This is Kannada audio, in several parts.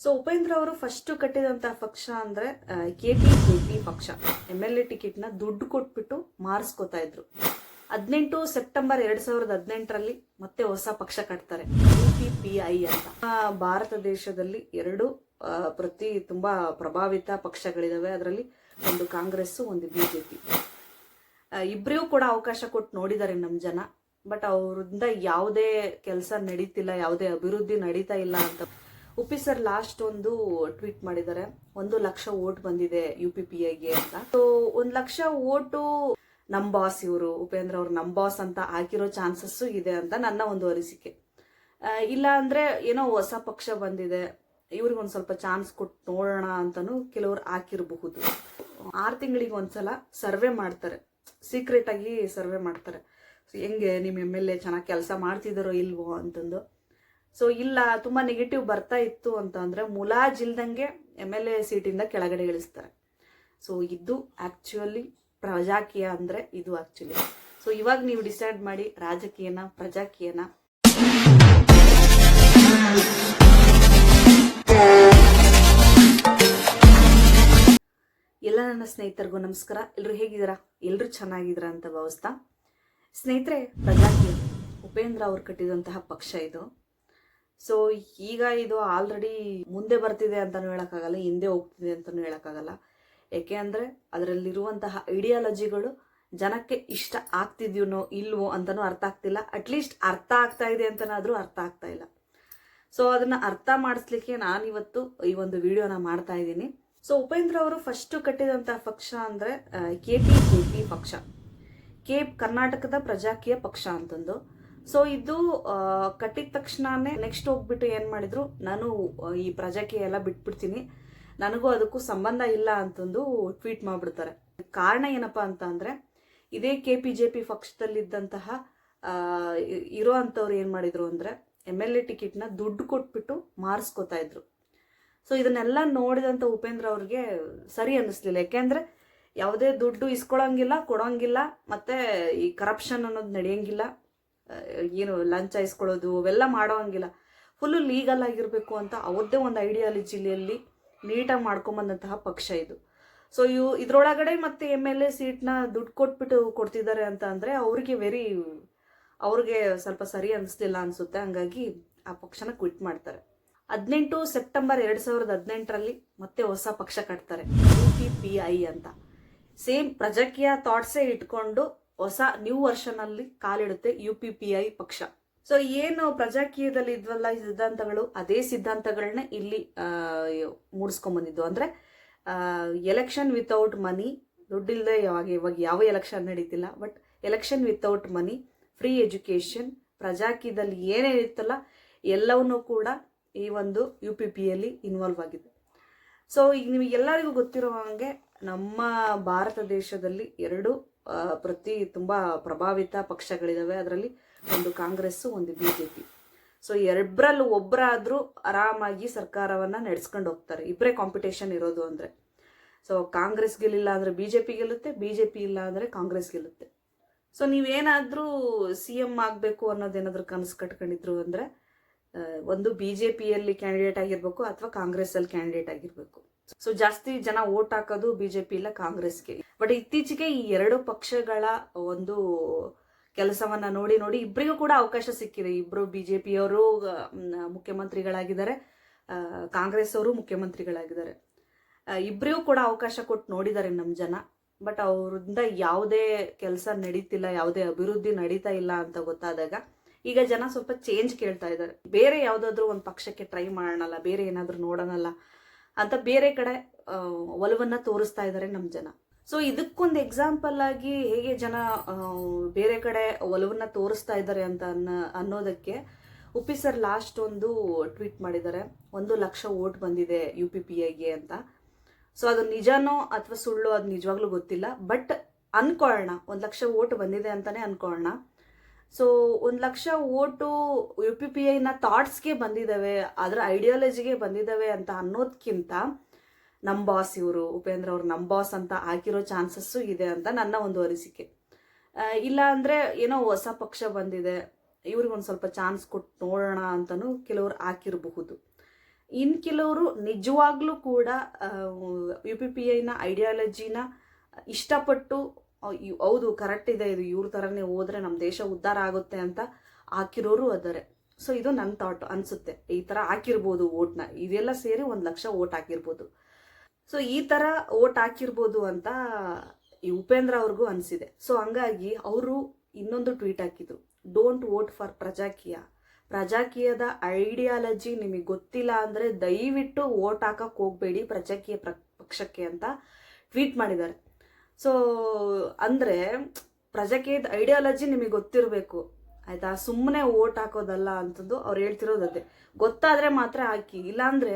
ಸೊ ಉಪೇಂದ್ರ ಅವರು ಫಸ್ಟ್ ಕಟ್ಟಿದಂತಹ ಪಕ್ಷ ಅಂದ್ರೆ ಕೆಪಿಜೆಪಿ ಪಕ್ಷ. MLA ಟಿಕೆಟ್ನ ದುಡ್ಡು ಕೊಟ್ಬಿಟ್ಟು ಮಾರಿಸ್ಕೋತಾ ಇದ್ರು. 18 ಸೆಪ್ಟೆಂಬರ್ 2018ರಲ್ಲಿ ಮತ್ತೆ ಹೊಸ ಪಕ್ಷ ಕಟ್ತಾರೆ, UPPI ಅಂತ. ಭಾರತ ದೇಶದಲ್ಲಿ ಎರಡು ತುಂಬಾ ಪ್ರಭಾವಿತ ಪಕ್ಷಗಳಿದಾವೆ. ಅದರಲ್ಲಿ ಒಂದು ಕಾಂಗ್ರೆಸ್, ಒಂದು ಬಿಜೆಪಿ. ಇಬ್ಬರಿಗೂ ಕೂಡ ಅವಕಾಶ ಕೊಟ್ಟು ನೋಡಿದ್ದಾರೆ ನಮ್ಮ ಜನ. ಬಟ್ ಅವರಿಂದ ಯಾವುದೇ ಕೆಲಸ ನಡೀತಿಲ್ಲ, ಯಾವುದೇ ಅಭಿವೃದ್ಧಿ ನಡೀತಾ ಇಲ್ಲ ಅಂತ ಉಪಿ ಸರ್ ಲಾಸ್ಟ್ ಒಂದು ಟ್ವೀಟ್ ಮಾಡಿದ್ದಾರೆ. 1 ಲಕ್ಷ ವೋಟ್ ಬಂದಿದೆ UPPIಗೆ ಅಂತ. ಸೊ 1 ಲಕ್ಷ ವೋಟು ನಮ್ ಬಾಸ್, ಇವರು ಉಪೇಂದ್ರ ಅವ್ರು ನಮ್ ಬಾಸ್ ಅಂತ ಹಾಕಿರೋ ಚಾನ್ಸಸ್ಸು ಇದೆ ಅಂತ ನನ್ನ ಒಂದು ಅನಿಸಿಕೆ. ಇಲ್ಲ ಅಂದ್ರೆ ಏನೋ ಹೊಸ ಪಕ್ಷ ಬಂದಿದೆ, ಇವ್ರಿಗೊಂದು ಸ್ವಲ್ಪ ಚಾನ್ಸ್ ಕೊಟ್ಟು ನೋಡೋಣ ಅಂತಾನು ಕೆಲವ್ರು ಹಾಕಿರಬಹುದು. 6 ತಿಂಗಳಿಗೆ ಒಂದ್ಸಲ ಸರ್ವೆ ಮಾಡ್ತಾರೆ, ಸೀಕ್ರೆಟ್ ಆಗಿ ಸರ್ವೆ ಮಾಡ್ತಾರೆ. ಹೆಂಗೆ ನಿಮ್ಮ MLA ಚೆನ್ನಾಗಿ ಕೆಲಸ ಮಾಡ್ತಿದಾರೋ ಇಲ್ವೋ ಅಂತಂದು. ಸೊ ಇಲ್ಲ, ತುಂಬಾ ನೆಗೆಟಿವ್ ಬರ್ತಾ ಇತ್ತು ಅಂತ ಅಂದ್ರೆ ಮುಲಾಜಿಲ್ದಂಗೆ MLA ಸೀಟಿಂದ ಕೆಳಗಡೆ ಇಳಿಸ್ತಾರೆ. ಸೊ ಇದು ಆಕ್ಚುಲಿ ಪ್ರಜಾಕೀಯ ಅಂದ್ರೆ ಇದು ಆಕ್ಚುಲಿ. ಸೊ ಇವಾಗ ನೀವು ಡಿಸೈಡ್ ಮಾಡಿ, ರಾಜಕೀಯನ ಪ್ರಜಾಕೀಯನ. ಎಲ್ಲ ನನ್ನ ಸ್ನೇಹಿತರಿಗೂ ನಮಸ್ಕಾರ. ಎಲ್ರು ಹೇಗಿದ್ದೀರಾ? ಎಲ್ರು ಚೆನ್ನಾಗಿದ್ದೀರಾ ಅಂತ ಭಾವಿಸ್ತಾ. ಸ್ನೇಹಿತರೆ, ಪ್ರಜಾಕೀಯ ಉಪೇಂದ್ರ ಅವ್ರು ಕಟ್ಟಿದಂತಹ ಪಕ್ಷ ಇದು. ಸೊ ಈಗ ಇದು ಆಲ್ರೆಡಿ ಮುಂದೆ ಬರ್ತಿದೆ ಅಂತಾನು ಹೇಳಕ್ಕಾಗಲ್ಲ, ಹಿಂದೆ ಹೋಗ್ತಿದೆ ಅಂತಾನು ಹೇಳಕ್ಕಾಗಲ್ಲ. ಯಾಕೆ ಅಂದ್ರೆ ಅದರಲ್ಲಿರುವಂತಹ ಐಡಿಯಾಲಜಿಗಳು ಜನಕ್ಕೆ ಇಷ್ಟ ಆಗ್ತಿದ್ಯೂನೋ ಇಲ್ವೋ ಅಂತಾನು ಅರ್ಥ ಆಗ್ತಿಲ್ಲ. ಅಟ್ಲೀಸ್ಟ್ ಅರ್ಥ ಆಗ್ತಾ ಇದೆ ಅಂತನಾದ್ರೂ ಅರ್ಥ ಆಗ್ತಾ ಇಲ್ಲ. ಸೊ ಅದನ್ನ ಅರ್ಥ ಮಾಡಿಸ್ಲಿಕ್ಕೆ ನಾನಿವತ್ತು ಈ ಒಂದು ವಿಡಿಯೋನ ಮಾಡ್ತಾ ಇದ್ದೀನಿ. ಸೊ ಉಪೇಂದ್ರ ಅವರು ಫಸ್ಟ್ ಕಟ್ಟಿದಂತಹ ಪಕ್ಷ ಅಂದ್ರೆ ಕೆಪಿಜೆಪಿ ಪಕ್ಷ, ಕರ್ನಾಟಕದ ಪ್ರಜಾಕೀಯ ಪಕ್ಷ ಅಂತಂದು. ಸೊ ಇದು ಕಟ್ಟಿದ ತಕ್ಷಣನೇ ನೆಕ್ಸ್ಟ್ ಹೋಗ್ಬಿಟ್ಟು ಏನ್ ಮಾಡಿದ್ರು, ನಾನು ಈ ಪ್ರಜಾಕೀಯ ಎಲ್ಲ ಬಿಟ್ಬಿಡ್ತೀನಿ, ನನಗೂ ಅದಕ್ಕೂ ಸಂಬಂಧ ಇಲ್ಲ ಅಂತಂದು ಟ್ವೀಟ್ ಮಾಡ್ಬಿಡ್ತಾರೆ. ಕಾರಣ ಏನಪ್ಪಾ ಅಂತ ಅಂದ್ರೆ, ಇದೇ ಕೆಪಿಜೆಪಿ ಪಕ್ಷದಲ್ಲಿದ್ದಂತಹ ಇರೋ ಅಂತವ್ರು ಏನ್ ಮಾಡಿದ್ರು ಅಂದ್ರೆ MLA ಟಿಕೆಟ್ನ ದುಡ್ಡು ಕೊಟ್ಬಿಟ್ಟು ಮಾರಿಸ್ಕೋತಾ ಇದ್ರು. ಸೊ ಇದನ್ನೆಲ್ಲ ನೋಡಿದಂತ ಉಪೇಂದ್ರ ಅವ್ರಿಗೆ ಸರಿ ಅನ್ನಿಸ್ಲಿಲ್ಲ. ಯಾಕೆಂದ್ರೆ ಯಾವುದೇ ದುಡ್ಡು ಇಸ್ಕೊಳಂಗಿಲ್ಲ, ಕೊಡೋಂಗಿಲ್ಲ, ಮತ್ತೆ ಈ ಕರಪ್ಷನ್ ಅನ್ನೋದು ನಡೆಯಂಗಿಲ್ಲ, ಏನು ಲಂಚ ಇಸ್ಕೊಳ್ಳೋದು ಅವೆಲ್ಲ ಮಾಡೋಂಗಿಲ್ಲ. ಫುಲ್ಲು ಲೀಗಲ್ ಆಗಿರ್ಬೇಕು ಅಂತ ಅವ್ರದ್ದೇ ಒಂದು ಐಡಿಯಾಲಜಿಯಲ್ಲಿ ನೀಟಾಗಿ ಮಾಡ್ಕೊಂಬಂದಂತಹ ಪಕ್ಷ ಇದು. ಸೊ ಇದ್ರೊಳಗಡೆ ಮತ್ತೆ MLA ಸೀಟ್ನ ದುಡ್ಡು ಕೊಟ್ಬಿಟ್ಟು ಕೊಡ್ತಿದ್ದಾರೆ ಅಂತ ಅಂದ್ರೆ ಅವ್ರಿಗೆ ಸ್ವಲ್ಪ ಸರಿ ಅನಿಸ್ಲಿಲ್ಲ ಅನ್ಸುತ್ತೆ. ಹಂಗಾಗಿ ಆ ಪಕ್ಷನ ಕ್ವಿಟ್ ಮಾಡ್ತಾರೆ. 18 ಸೆಪ್ಟೆಂಬರ್ 2018ರಲ್ಲಿ ಮತ್ತೆ ಹೊಸ ಪಕ್ಷ ಕಟ್ತಾರೆ, UPPI ಅಂತ. ಸೇಮ್ ಪ್ರಜಾಕೀಯ ಥಾಟ್ಸೇ ಇಟ್ಕೊಂಡು ಹೊಸ ನ್ಯೂ ವರ್ಷನ್ ಅಲ್ಲಿ ಕಾಲಿಡುತ್ತೆ UPPI ಪಕ್ಷ. ಸೊ ಏನು ಪ್ರಜಾಕೀಯದಲ್ಲಿ ಇದ್ವಲ್ಲ ಸಿದ್ಧಾಂತಗಳು, ಅದೇ ಸಿದ್ಧಾಂತಗಳನ್ನ ಇಲ್ಲಿ ಮೂಡಿಸ್ಕೊಂಡ್ಬಂದಿದ್ದು. ಅಂದ್ರೆ ಎಲೆಕ್ಷನ್ ವಿತೌಟ್ ಮನಿ, ದುಡ್ಡಿಲ್ಲದೆ ಇವಾಗ ಯಾವ ಎಲೆಕ್ಷನ್ ನಡೀತಿಲ್ಲ, but election without money, free education, ಪ್ರಜಾಕೀಯದಲ್ಲಿ ಏನೇನಿತ್ತಲ್ಲ ಎಲ್ಲವನ್ನೂ ಕೂಡ ಈ ಒಂದು UPPಯಲ್ಲಿ ಇನ್ವಾಲ್ವ್ ಆಗಿದೆ. ಸೊ ಈಗ ನಿಮಗೆಲ್ಲರಿಗೂ ಗೊತ್ತಿರೋ ಹಾಗೆ ನಮ್ಮ ಭಾರತ ದೇಶದಲ್ಲಿ ಎರಡು ತುಂಬಾ ಪ್ರಭಾವಿತ ಪಕ್ಷಗಳಿದಾವೆ. ಅದರಲ್ಲಿ ಒಂದು ಕಾಂಗ್ರೆಸ್, ಒಂದು ಬಿಜೆಪಿ. ಸೊ ಎರಡರಲ್ಲಿ ಒಬ್ಬರಾದ್ರೂ ಆರಾಮಾಗಿ ಸರ್ಕಾರವನ್ನ ನಡೆಸ್ಕೊಂಡು ಹೋಗ್ತಾರೆ. ಇಬ್ಬರೇ ಕಾಂಪಿಟೇಷನ್ ಇರೋದು ಅಂದ್ರೆ. ಸೊ ಕಾಂಗ್ರೆಸ್ ಗೆಲ್ಲಿಲ್ಲ ಅಂದ್ರೆ ಬಿಜೆಪಿ ಗೆಲ್ಲುತ್ತೆ, ಬಿಜೆಪಿ ಇಲ್ಲ ಅಂದ್ರೆ ಕಾಂಗ್ರೆಸ್ ಗೆಲ್ಲುತ್ತೆ. ಸೊ ನೀವೇನಾದ್ರೂ CM ಆಗ್ಬೇಕು ಅನ್ನೋದೇನಾದ್ರೂ ಕನಸು ಕಟ್ಕೊಂಡಿದ್ರು ಅಂದ್ರೆ ಒಂದು ಬಿಜೆಪಿಯಲ್ಲಿ ಕ್ಯಾಂಡಿಡೇಟ್ ಆಗಿರ್ಬೇಕು ಅಥವಾ ಕಾಂಗ್ರೆಸ್ ಅಲ್ಲಿ ಕ್ಯಾಂಡಿಡೇಟ್ ಆಗಿರ್ಬೇಕು. ಸೊ ಜಾಸ್ತಿ ಜನ ವೋಟ್ ಹಾಕೋದು ಬಿಜೆಪಿ ಇಲ್ಲ ಕಾಂಗ್ರೆಸ್ಗೆ. ಬಟ್ ಇತ್ತೀಚೆಗೆ ಈ ಎರಡು ಪಕ್ಷಗಳ ಒಂದು ಕೆಲಸವನ್ನ ನೋಡಿ ಇಬ್ಬರಿಗೂ ಕೂಡ ಅವಕಾಶ ಸಿಕ್ಕಿದೆ. ಇಬ್ರು ಬಿಜೆಪಿಯವರು ಮುಖ್ಯಮಂತ್ರಿಗಳಾಗಿದ್ದಾರೆ, ಕಾಂಗ್ರೆಸ್ ಅವರು ಮುಖ್ಯಮಂತ್ರಿಗಳಾಗಿದ್ದಾರೆ. ಇಬ್ಬರಿಗೂ ಕೂಡ ಅವಕಾಶ ಕೊಟ್ಟು ನೋಡಿದ್ದಾರೆ ನಮ್ಮ ಜನ. ಬಟ್ ಅವರಿಂದ ಯಾವುದೇ ಕೆಲಸ ನಡೀತಿಲ್ಲ, ಯಾವುದೇ ಅಭಿವೃದ್ಧಿ ನಡೀತಾ ಇಲ್ಲ ಅಂತ ಗೊತ್ತಾದಾಗ ಈಗ ಜನ ಸ್ವಲ್ಪ ಚೇಂಜ್ ಕೇಳ್ತಾ ಇದ್ದಾರೆ. ಬೇರೆ ಯಾವ್ದಾದ್ರು ಒಂದು ಪಕ್ಷಕ್ಕೆ ಟ್ರೈ ಮಾಡೋಣಲ್ಲ, ಬೇರೆ ಏನಾದ್ರು ನೋಡೋಣಲ್ಲ ಅಂತ ಬೇರೆ ಕಡೆ ಒಲವನ್ನ ತೋರಿಸ್ತಾ ಇದ್ದಾರೆ ನಮ್ಮ ಜನ. ಸೊ ಇದಕ್ಕೊಂದು ಎಕ್ಸಾಂಪಲ್ ಆಗಿ ಹೇಗೆ ಜನ ಬೇರೆ ಕಡೆ ಒಲವನ್ನ ತೋರಿಸ್ತಾ ಇದ್ದಾರೆ ಅಂತ ಅನ್ನೋದಕ್ಕೆ ಉಪಿ ಸರ್ ಲಾಸ್ಟ್ ಒಂದು ಟ್ವೀಟ್ ಮಾಡಿದ್ದಾರೆ. 1 ಲಕ್ಷ ವೋಟ್ ಬಂದಿದೆ UPPIಗೆ ಅಂತ. ಸೊ ಅದು ನಿಜನೋ ಅಥವಾ ಸುಳ್ಳು ಅದು ನಿಜವಾಗ್ಲೂ ಗೊತ್ತಿಲ್ಲ. ಬಟ್ ಅನ್ಕೊಳ್ಳೋಣ, 1 ಲಕ್ಷ ವೋಟ್ ಬಂದಿದೆ ಅಂತಾನೆ ಅನ್ಕೊಳ್ಳೋಣ. ಸೊ 1 ಲಕ್ಷ ವೋಟು UPPIನ ಥಾಟ್ಸ್ಗೆ ಬಂದಿದ್ದಾವೆ, ಅದರ ಐಡಿಯಾಲಜಿಗೆ ಬಂದಿದ್ದಾವೆ ಅಂತ ಅನ್ನೋದಕ್ಕಿಂತ ನಮ್ ಬಾಸ್, ಇವರು ಉಪೇಂದ್ರ ಅವ್ರು ನಮ್ ಬಾಸ್ ಅಂತ ಹಾಕಿರೋ ಚಾನ್ಸಸ್ಸು ಇದೆ ಅಂತ ನನ್ನ ಒಂದು ಅನಿಸಿಕೆ. ಇಲ್ಲ ಅಂದ್ರೆ ಏನೋ ಹೊಸ ಪಕ್ಷ ಬಂದಿದೆ, ಇವ್ರಿಗೊಂದು ಸ್ವಲ್ಪ ಚಾನ್ಸ್ ಕೊಟ್ಟು ನೋಡೋಣ ಅಂತಾನು ಕೆಲವ್ರು ಹಾಕಿರಬಹುದು. ಇನ್ನು ಕೆಲವರು ನಿಜವಾಗ್ಲೂ ಕೂಡ UPPIನ ಐಡಿಯಾಲಜಿನ ಇಷ್ಟಪಟ್ಟು ಹೌದು ಕರೆಕ್ಟ್ ಇದೆ, ಇದು ಇವ್ರ ಥರನೇ ಹೋದ್ರೆ ನಮ್ಮ ದೇಶ ಉದ್ಧಾರ ಆಗುತ್ತೆ ಅಂತ ಹಾಕಿರೋರು ಅದಾರೆ. ಸೊ ಇದು ನನ್ನ ಥಾಟ್ ಅನಿಸುತ್ತೆ. ಈ ಥರ ಹಾಕಿರ್ಬೋದು ಓಟ್ನ, ಇದೆಲ್ಲ ಸೇರಿ 1 ಲಕ್ಷ ಓಟ್ ಹಾಕಿರ್ಬೋದು. ಸೊ ಈ ಥರ ಓಟ್ ಹಾಕಿರ್ಬೋದು ಅಂತ ಈ ಉಪೇಂದ್ರ ಅವ್ರಿಗೂ ಅನಿಸಿದೆ. ಸೊ ಹಂಗಾಗಿ ಅವರು ಇನ್ನೊಂದು ಟ್ವೀಟ್ ಹಾಕಿದ್ರು, ಡೋಂಟ್ ವೋಟ್ ಫಾರ್ ಪ್ರಜಾಕೀಯದ ಐಡಿಯಾಲಜಿ ನಿಮಗೆ ಗೊತ್ತಿಲ್ಲ ಅಂದರೆ ದಯವಿಟ್ಟು ವೋಟ್ ಹಾಕಕ್ಕೆ ಹೋಗಬೇಡಿ ಪ್ರಜಾಕೀಯ ಪಕ್ಷಕ್ಕೆ ಅಂತ ಟ್ವೀಟ್ ಮಾಡಿದ್ದಾರೆ. ಸೊ ಅಂದರೆ ಪ್ರಜಾಕೀಯದ ಐಡಿಯಾಲಜಿ ನಿಮಗೆ ಗೊತ್ತಿರಬೇಕು ಆಯಿತಾ, ಸುಮ್ಮನೆ ವೋಟ್ ಹಾಕೋದಲ್ಲ ಅಂತಂದು ಅವ್ರು ಹೇಳ್ತಿರೋದದೇ. ಗೊತ್ತಾದರೆ ಮಾತ್ರ ಹಾಕಿ, ಇಲ್ಲಾಂದರೆ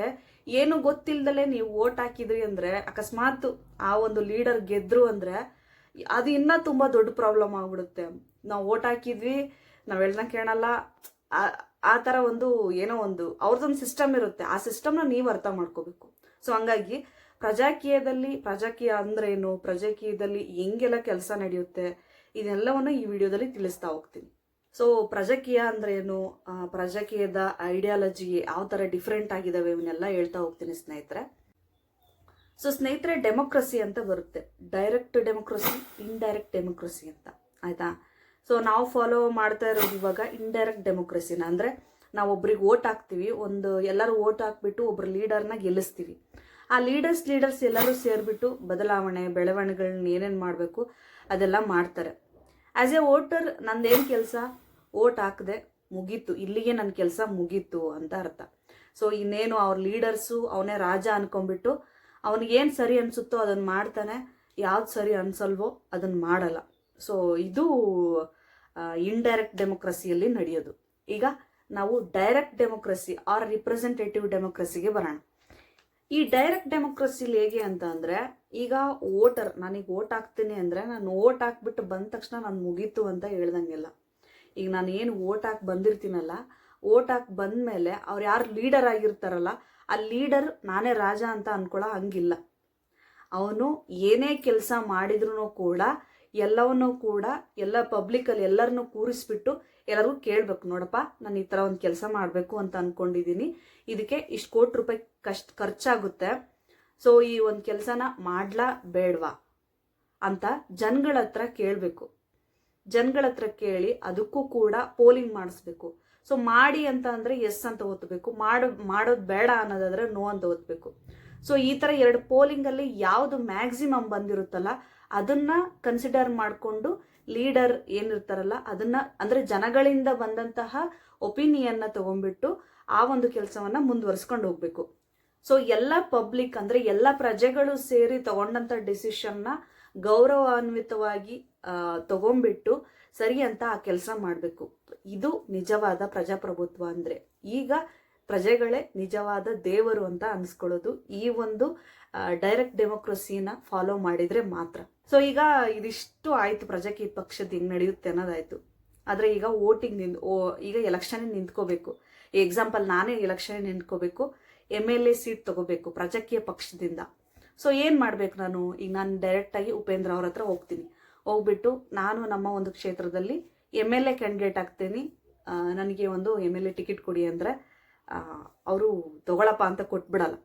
ಏನು ಗೊತ್ತಿಲ್ಲದಲೇ ನೀವು ವೋಟ್ ಹಾಕಿದ್ರಿ ಅಂದರೆ ಅಕಸ್ಮಾತ್ ಆ ಒಂದು ಲೀಡರ್ ಗೆದ್ರು ಅಂದರೆ ಅದು ಇನ್ನೂ ತುಂಬ ದೊಡ್ಡ ಪ್ರಾಬ್ಲಮ್ ಆಗ್ಬಿಡುತ್ತೆ. ನಾವು ವೋಟ್ ಹಾಕಿದ್ವಿ, ನಾವು ಹೇಳ್ದಂಗೆ ಕೇಳಲ್ಲ, ಆ ಥರ ಒಂದು ಏನೋ ಒಂದು ಅವ್ರದ್ದೊಂದು ಸಿಸ್ಟಮ್ ಇರುತ್ತೆ, ಆ ಸಿಸ್ಟಮ್ನ ನೀವು ಅರ್ಥ ಮಾಡ್ಕೋಬೇಕು. ಸೊ ಹಂಗಾಗಿ ಪ್ರಜಾಕೀಯ ಅಂದ್ರೇನು, ಪ್ರಜಾಕೀಯದಲ್ಲಿ ಹೆಂಗೆಲ್ಲ ಕೆಲಸ ನಡೆಯುತ್ತೆ, ಇದೆಲ್ಲವನ್ನು ಈ ವಿಡಿಯೋದಲ್ಲಿ ತಿಳಿಸ್ತಾ ಹೋಗ್ತೀನಿ. ಸೊ ಪ್ರಜಾಕೀಯ ಅಂದ್ರೇನು, ಪ್ರಜಾಕೀಯದ ಐಡಿಯಾಲಜಿ ಯಾವ ಥರ ಡಿಫ್ರೆಂಟ್ ಆಗಿದ್ದಾವೆ, ಇವನ್ನೆಲ್ಲ ಹೇಳ್ತಾ ಹೋಗ್ತೀನಿ ಸ್ನೇಹಿತರೆ. ಸೊ ಸ್ನೇಹಿತರೆ, ಡೆಮೋಕ್ರಸಿ ಅಂತ ಬರುತ್ತೆ, ಡೈರೆಕ್ಟ್ ಡೆಮೋಕ್ರಸಿ, ಇಂಡೈರೆಕ್ಟ್ ಡೆಮೋಕ್ರಸಿ ಅಂತ ಆಯಿತಾ. ಸೊ ನಾವು ಫಾಲೋ ಮಾಡ್ತಾ ಇರೋದು ಇವಾಗ ಇಂಡೈರೆಕ್ಟ್ ಡೆಮೋಕ್ರಸಿನ. ಅಂದರೆ ನಾವು ಒಬ್ರಿಗೆ ಓಟ್ ಹಾಕ್ತೀವಿ, ಎಲ್ಲರೂ ಓಟ್ ಹಾಕ್ಬಿಟ್ಟು ಒಬ್ರು ಲೀಡರ್ನ ಗೆಲ್ಲಿಸ್ತೀವಿ. ಆ ಲೀಡರ್ಸ್ ಎಲ್ಲರೂ ಸೇರಿಬಿಟ್ಟು ಬೆಳವಣಿಗೆಗಳನ್ನ ಏನೇನು ಮಾಡಬೇಕು ಅದೆಲ್ಲ ಮಾಡ್ತಾರೆ. ಆ್ಯಸ್ ಎ ವೋಟರ್ ನಂದೇನು ಕೆಲಸ, ಓಟ್ ಹಾಕಿದೆ ಮುಗೀತು, ಇಲ್ಲಿಗೆ ನನ್ನ ಕೆಲಸ ಮುಗೀತು ಅಂತ ಅರ್ಥ. ಸೊ ಇನ್ನೇನು ಅವ್ರ ಲೀಡರ್ಸು ಅವನೇ ರಾಜ ಅನ್ಕೊಂಡ್ಬಿಟ್ಟು ಅವನಿಗೇನು ಸರಿ ಅನಿಸುತ್ತೋ ಅದನ್ನು ಮಾಡ್ತಾನೆ, ಯಾವ್ದು ಸರಿ ಅನ್ಸಲ್ವೋ ಅದನ್ನು ಮಾಡಲ್ಲ. ಸೊ ಇದು ಇಂಡೈರೆಕ್ಟ್ ಡೆಮೋಕ್ರಸಿಯಲ್ಲಿ ನಡೆಯೋದು. ಈಗ ನಾವು ಡೈರೆಕ್ಟ್ ಡೆಮೋಕ್ರಸಿ ಆರ್ ರಿಪ್ರೆಸೆಂಟೇಟಿವ್ ಡೆಮೋಕ್ರಸಿಗೆ ಬರೋಣ. ಈ ಡೈರೆಕ್ಟ್ ಡೆಮೋಕ್ರಸಿಲಿ ಹೇಗೆ ಅಂತ ಅಂದರೆ, ಈಗ ವೋಟರ್ ನನಗೆ ಓಟ್ ಹಾಕ್ತೀನಿ ಅಂದರೆ ನಾನು ಓಟ್ ಹಾಕ್ಬಿಟ್ಟು ಬಂದ ತಕ್ಷಣ ನಾನು ಮುಗೀತು ಅಂತ ಹೇಳ್ದಂಗೆಲ್ಲ. ಈಗ ನಾನು ಏನು ಓಟ್ ಹಾಕಿ ಬಂದಿರ್ತೀನಲ್ಲ, ಓಟ್ ಹಾಕಿ ಬಂದಮೇಲೆ ಅವ್ರು ಯಾರು ಲೀಡರ್ ಆಗಿರ್ತಾರಲ್ಲ, ಆ ಲೀಡರ್ ನಾನೇ ರಾಜ ಅಂತ ಅನ್ಕೊಳ್ಳೋ ಹಂಗಿಲ್ಲ. ಅವನು ಏನೇ ಕೆಲಸ ಮಾಡಿದ್ರು ಕೂಡ ಎಲ್ಲವನ್ನೂ ಕೂಡ ಎಲ್ಲ ಪಬ್ಲಿಕಲ್ಲಿ ಎಲ್ಲರನ್ನೂ ಕೂರಿಸ್ಬಿಟ್ಟು ಎಲ್ಲರಿಗೂ ಕೇಳಬೇಕು, ನೋಡಪ್ಪ ನಾನು ಈ ಥರ ಒಂದು ಕೆಲಸ ಮಾಡಬೇಕು ಅಂತ ಅಂದ್ಕೊಂಡಿದ್ದೀನಿ, ಇದಕ್ಕೆ ಇಷ್ಟು ಕೋಟಿ ರೂಪಾಯಿ ಖರ್ಚಾಗುತ್ತೆ, ಸೊ ಈ ಒಂದು ಕೆಲಸನ ಮಾಡ್ಲಾ ಬೇಡವಾ ಅಂತ ಜನಗಳ ಹತ್ರ ಕೇಳಬೇಕು. ಜನಗಳ ಹತ್ರ ಕೇಳಿ ಅದಕ್ಕೂ ಕೂಡ ಪೋಲಿಂಗ್ ಮಾಡಿಸ್ಬೇಕು. ಸೊ ಮಾಡಿ ಅಂತ ಅಂದರೆ ಎಸ್ ಅಂತ ಓದಬೇಕು, ಮಾಡೋದು ಬೇಡ ಅನ್ನೋದಾದರೆ ನೋ ಅಂತ ಓದಬೇಕು. ಸೊ ಈ ಥರ 2 ಪೋಲಿಂಗಲ್ಲಿ ಯಾವುದು ಮ್ಯಾಕ್ಸಿಮಮ್ ಬಂದಿರುತ್ತಲ್ಲ ಅದನ್ನು ಕನ್ಸಿಡರ್ ಮಾಡಿಕೊಂಡು ಲೀಡರ್ ಏನಿರ್ತಾರಲ್ಲ ಅದನ್ನು, ಅಂದರೆ ಜನಗಳಿಂದ ಬಂದಂತಹ ಒಪಿನಿಯನ್ನ ತಗೊಂಡ್ಬಿಟ್ಟು ಆ ಒಂದು ಕೆಲಸವನ್ನು ಮುಂದುವರಿಸ್ಕೊಂಡು ಹೋಗಬೇಕು. ಸೊ ಎಲ್ಲ ಪಬ್ಲಿಕ್ ಅಂದರೆ ಎಲ್ಲ ಪ್ರಜೆಗಳು ಸೇರಿ ತಗೊಂಡಂಥ ಡಿಸಿಷನ್ನ ಗೌರವಾನ್ವಿತವಾಗಿ ತಗೊಂಡ್ಬಿಟ್ಟು ಸರಿ ಅಂತ ಆ ಕೆಲಸ ಮಾಡಬೇಕು. ಇದು ನಿಜವಾದ ಪ್ರಜಾಪ್ರಭುತ್ವ ಅಂದರೆ. ಈಗ ಪ್ರಜೆಗಳೇ ನಿಜವಾದ ದೇವರು ಅಂತ ಅನ್ಸ್ಕೊಳ್ಳೋದು ಈ ಒಂದು ಡೈರೆಕ್ಟ್ ಡೆಮೋಕ್ರಸಿನ ಫಾಲೋ ಮಾಡಿದರೆ ಮಾತ್ರ. ಸೊ ಈಗ ಇದಿಷ್ಟು ಆಯಿತು, ಪ್ರಜಾಕೀಯ ಪಕ್ಷದ ಹೆಂಗೆ ನಡೆಯುತ್ತೆ ಅನ್ನೋದಾಯಿತು. ಆದರೆ ಈಗ ಈಗ ಎಲೆಕ್ಷನ್ ನಿಂತ್ಕೋಬೇಕು. ಎಕ್ಸಾಂಪಲ್ ನಾನೇ ಎಲೆಕ್ಷನ್ ನಿಂತ್ಕೋಬೇಕು, MLA ಸೀಟ್ ತಗೋಬೇಕು ಪ್ರಜಾಕೀಯ ಪಕ್ಷದಿಂದ. ಸೊ ಏನು ಮಾಡಬೇಕು ಈಗ ನಾನು ಡೈರೆಕ್ಟಾಗಿ ಉಪೇಂದ್ರ ಅವ್ರ ಹತ್ರ ಹೋಗ್ಬಿಟ್ಟು ನಾನು ನಮ್ಮ ಒಂದು ಕ್ಷೇತ್ರದಲ್ಲಿ MLA ಕ್ಯಾಂಡಿಡೇಟ್ ಆಗ್ತೀನಿ, ನನಗೆ ಒಂದು MLA ಟಿಕೆಟ್ ಕೊಡಿ ಅಂದರೆ ಅವರು ತಗೊಳಪ್ಪ ಅಂತ ಕೊಟ್ಬಿಡಲ್ಲ.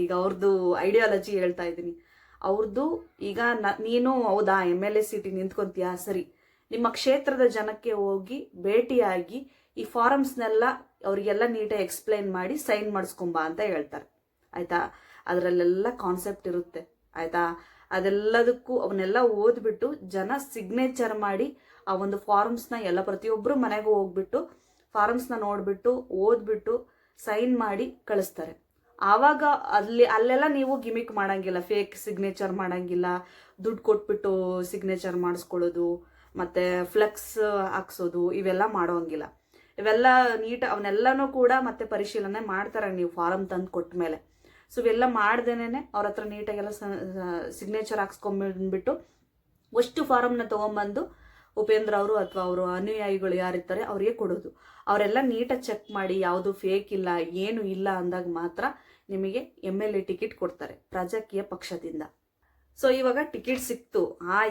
ಈಗ ಅವ್ರದ್ದು ಐಡಿಯಾಲಜಿ ಹೇಳ್ತಾ ಇದ್ದೀನಿ. ಅವ್ರದ್ದು ಈಗ ನೀನು ಹೌದಾ MLA ಸೀಟಿಗೆ ನಿಂತ್ಕೊತೀಯಾ, ಸರಿ, ನಿಮ್ಮ ಕ್ಷೇತ್ರದ ಜನಕ್ಕೆ ಹೋಗಿ ಭೇಟಿಯಾಗಿ ಈ ಫಾರಮ್ಸ್ನೆಲ್ಲ ಅವರಿಗೆಲ್ಲ ನೀಟಾಗಿ ಎಕ್ಸ್ಪ್ಲೈನ್ ಮಾಡಿ ಸೈನ್ ಮಾಡಿಸ್ಕೊಂಬಾ ಅಂತ ಹೇಳ್ತಾರೆ ಆಯಿತಾ. ಅದರಲ್ಲೆಲ್ಲ ಕಾನ್ಸೆಪ್ಟ್ ಇರುತ್ತೆ ಆಯಿತಾ. ಅದೆಲ್ಲದಕ್ಕೂ ಅವನ್ನೆಲ್ಲ ಓದ್ಬಿಟ್ಟು ಜನ ಸಿಗ್ನೇಚರ್ ಮಾಡಿ ಆ ಒಂದು ಫಾರ್ಮ್ಸ್ನ ಎಲ್ಲ ಪ್ರತಿಯೊಬ್ಬರು ಮನೆಗೂ ಹೋಗ್ಬಿಟ್ಟು ಫಾರ್ಮ್ಸ್ನ ನೋಡಿಬಿಟ್ಟು ಓದ್ಬಿಟ್ಟು ಸೈನ್ ಮಾಡಿ ಕಳಿಸ್ತಾರೆ. ಆವಾಗ ಅಲ್ಲೆಲ್ಲ ನೀವು ಗಿಮಿಕ್ ಮಾಡಂಗಿಲ್ಲ, ಫೇಕ್ ಸಿಗ್ನೇಚರ್ ಮಾಡಂಗಿಲ್ಲ, ದುಡ್ಡು ಕೊಟ್ಬಿಟ್ಟು ಸಿಗ್ನೇಚರ್ ಮಾಡಿಸ್ಕೊಳ್ಳೋದು ಮತ್ತು ಫ್ಲೆಕ್ಸ್ ಹಾಕ್ಸೋದು ಇವೆಲ್ಲ ಮಾಡೋಂಗಿಲ್ಲ. ಇವೆಲ್ಲ ಅವನ್ನೆಲ್ಲನೂ ಕೂಡ ಮತ್ತೆ ಪರಿಶೀಲನೆ ಮಾಡ್ತಾರೆ ನೀವು ಫಾರಮ್ ತಂದು ಕೊಟ್ಟ ಮೇಲೆ. ಸೊ ಇವೆಲ್ಲ ಮಾಡ್ದೇನೆ ಅವ್ರ ಹತ್ರ ನೀಟಾಗೆಲ್ಲ ಸಿಗ್ನೇಚರ್ ಹಾಕ್ಸ್ಕೊಂಡ್ಬಿಟ್ಟು ಅಷ್ಟು ಫಾರಮ್ನ ತೊಗೊಂಬಂದು ಉಪೇಂದ್ರ ಅವರು ಅಥವಾ ಅವರು ಅನುಯಾಯಿಗಳು ಯಾರಿರ್ತಾರೆ ಅವರಿಗೆ ಕೊಡೋದು. ಅವರೆಲ್ಲ ನೀಟಾಗಿ ಚೆಕ್ ಮಾಡಿ ಯಾವುದು ಫೇಕ್ ಇಲ್ಲ ಏನು ಇಲ್ಲ ಅಂದಾಗ ಮಾತ್ರ ನಿಮಗೆ MLA ಟಿಕೆಟ್ ಕೊಡ್ತಾರೆ ಪ್ರಜಾಕೀಯ ಪಕ್ಷದಿಂದ. ಸೊ ಇವಾಗ ಟಿಕೆಟ್ ಸಿಕ್ತು,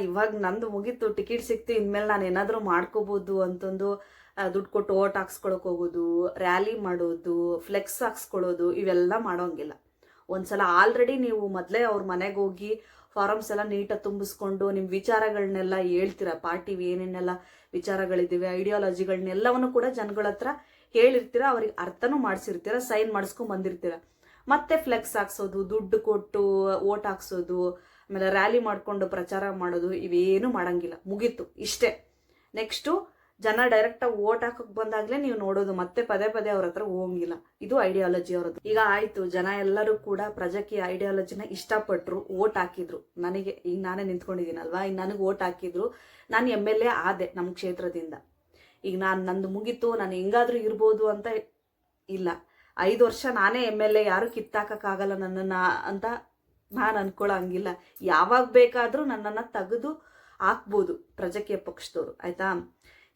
ಇವಾಗ ನಂದು ಮುಗೀತು, ಟಿಕೆಟ್ ಸಿಕ್ತು, ಇನ್ಮೇಲೆ ನಾನು ಏನಾದರೂ ಮಾಡ್ಕೋಬೋದು ಅಂತಂದು ದುಡ್ಡು ಕೊಟ್ಟು ಓಟ್ ಹಾಕ್ಸ್ಕೊಳಕ್ ಹೋಗೋದು, ರ್ಯಾಲಿ ಮಾಡೋದು, ಫ್ಲೆಕ್ಸ್ ಹಾಕ್ಸ್ಕೊಳ್ಳೋದು ಇವೆಲ್ಲ ಮಾಡೋಂಗಿಲ್ಲ. ಒಂದ್ಸಲ ಆಲ್ರೆಡಿ ನೀವು ಮೊದಲೇ ಅವ್ರ ಮನೆಗೆ ಹೋಗಿ ಫಾರಮ್ಸ್ ಎಲ್ಲ ನೀಟಾಗಿ ತುಂಬಿಸ್ಕೊಂಡು ನಿಮ್ಮ ವಿಚಾರಗಳನ್ನೆಲ್ಲ ಹೇಳ್ತೀರ, ಪಾರ್ಟಿ ಏನೇನೆಲ್ಲ ವಿಚಾರಗಳಿದ್ದೀವಿ, ಐಡಿಯಾಲಜಿಗಳನ್ನೆಲ್ಲವನ್ನು ಕೂಡ ಜನಗಳ ಹತ್ರ ಹೇಳಿರ್ತೀರ, ಅವ್ರಿಗೆ ಅರ್ಥನೂ ಮಾಡಿಸಿರ್ತೀರ, ಸೈನ್ ಮಾಡಿಸ್ಕೊಂಡ್ ಬಂದಿರ್ತೀರ. ಮತ್ತೆ ಫ್ಲೆಕ್ಸ್ ಹಾಕ್ಸೋದು, ದುಡ್ಡು ಕೊಟ್ಟು ಓಟ್ ಹಾಕ್ಸೋದು, ಆಮೇಲೆ ರ್ಯಾಲಿ ಮಾಡ್ಕೊಂಡು ಪ್ರಚಾರ ಮಾಡೋದು ಇವೇನು ಮಾಡಂಗಿಲ್ಲ. ಮುಗೀತು, ಇಷ್ಟೇ. ನೆಕ್ಸ್ಟು ಜನ ಡೈರೆಕ್ಟಾಗಿ ಓಟ್ ಹಾಕಕ್ಕೆ ಬಂದಾಗಲೇ ನೀವು ನೋಡೋದು, ಮತ್ತೆ ಪದೇ ಪದೇ ಅವ್ರ ಹತ್ರ ಹೋಗಂಗಿಲ್ಲ. ಇದು ಐಡಿಯಾಲಜಿ ಅವರದ್ದು. ಈಗ ಆಯ್ತು, ಜನ ಎಲ್ಲರೂ ಕೂಡ ಪ್ರಜಾಕೀಯ ಐಡಿಯಾಲಜಿನ ಇಷ್ಟಪಟ್ಟರು, ಓಟ್ ಹಾಕಿದ್ರು. ನನಗೆ ಈಗ ನಾನೇ ನಿಂತ್ಕೊಂಡಿದ್ದೀನಲ್ವಾ, ಈಗ ನನಗೆ ಓಟ್ ಹಾಕಿದ್ರು, ನಾನು MLA ಆದೆ ನಮ್ಮ ಕ್ಷೇತ್ರದಿಂದ. ಈಗ ನಂದು ಮುಗೀತು, ನಾನು ಹೆಂಗಾದ್ರೂ ಇರ್ಬೋದು ಅಂತ ಇಲ್ಲ. 5 ವರ್ಷ ನಾನೇ MLA, ಯಾರು ಕಿತ್ತಾಕಕ್ಕಾಗಲ್ಲ ನನ್ನನ್ನು ಅಂತ ನಾನು ಅನ್ಕೊಳ್ಳೋಂಗಿಲ್ಲ. ಯಾವಾಗ ಬೇಕಾದರೂ ನನ್ನನ್ನು ತೆಗೆದು ಹಾಕ್ಬೋದು ಪ್ರಜಾಕೀಯ ಪಕ್ಷದವರು, ಆಯ್ತಾ.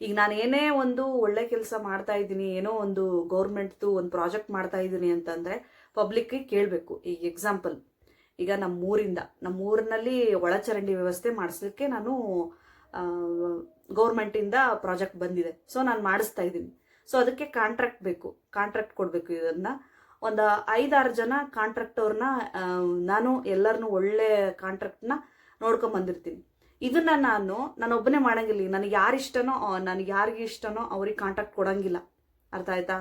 ಈಗ ನಾನು ಏನೇ ಒಂದು ಒಳ್ಳೆ ಕೆಲಸ ಮಾಡ್ತಾ ಇದ್ದೀನಿ, ಏನೋ ಒಂದು ಗೌರ್ಮೆಂಟ್ದು ಒಂದು ಪ್ರಾಜೆಕ್ಟ್ ಮಾಡ್ತಾ ಇದ್ದೀನಿ ಅಂತಂದರೆ ಪಬ್ಲಿಕ್ಗೆ ಕೇಳಬೇಕು. ಈಗ ಎಕ್ಸಾಂಪಲ್, ಈಗ ನಮ್ಮೂರಿನಲ್ಲಿ ಒಳಚರಂಡಿ ವ್ಯವಸ್ಥೆ ಮಾಡಿಸ್ಲಿಕ್ಕೆ ನಾನು ಗೌರ್ಮೆಂಟಿಂದ ಪ್ರಾಜೆಕ್ಟ್ ಬಂದಿದೆ, ಸೊ ನಾನು ಮಾಡಿಸ್ತಾ ಇದ್ದೀನಿ. ಸೊ ಅದಕ್ಕೆ ಕಾಂಟ್ರಾಕ್ಟ್ ಬೇಕು, ಕಾಂಟ್ರಾಕ್ಟ್ ಕೊಡಬೇಕು. ಇದನ್ನು ಒಂದು 5-6 ಜನ ಕಾಂಟ್ರಾಕ್ಟವ್ರನ್ನ ನಾನು ಎಲ್ಲರನ್ನೂ ಒಳ್ಳೆ ಕಾಂಟ್ರಾಕ್ಟ್ನ ನೋಡ್ಕೊಂಬಂದಿರ್ತೀನಿ. ಇದನ್ನು ನಾನು ಒಬ್ಬನೇ ಮಾಡೋಂಗಿಲ್ಲ. ನನಗೆ ಯಾರಿಗೆ ಇಷ್ಟನೋ ಅವ್ರಿಗೆ ಕಾಂಟ್ರಾಕ್ಟ್ ಕೊಡೋಂಗಿಲ್ಲ, ಅರ್ಥ ಆಯ್ತಾ.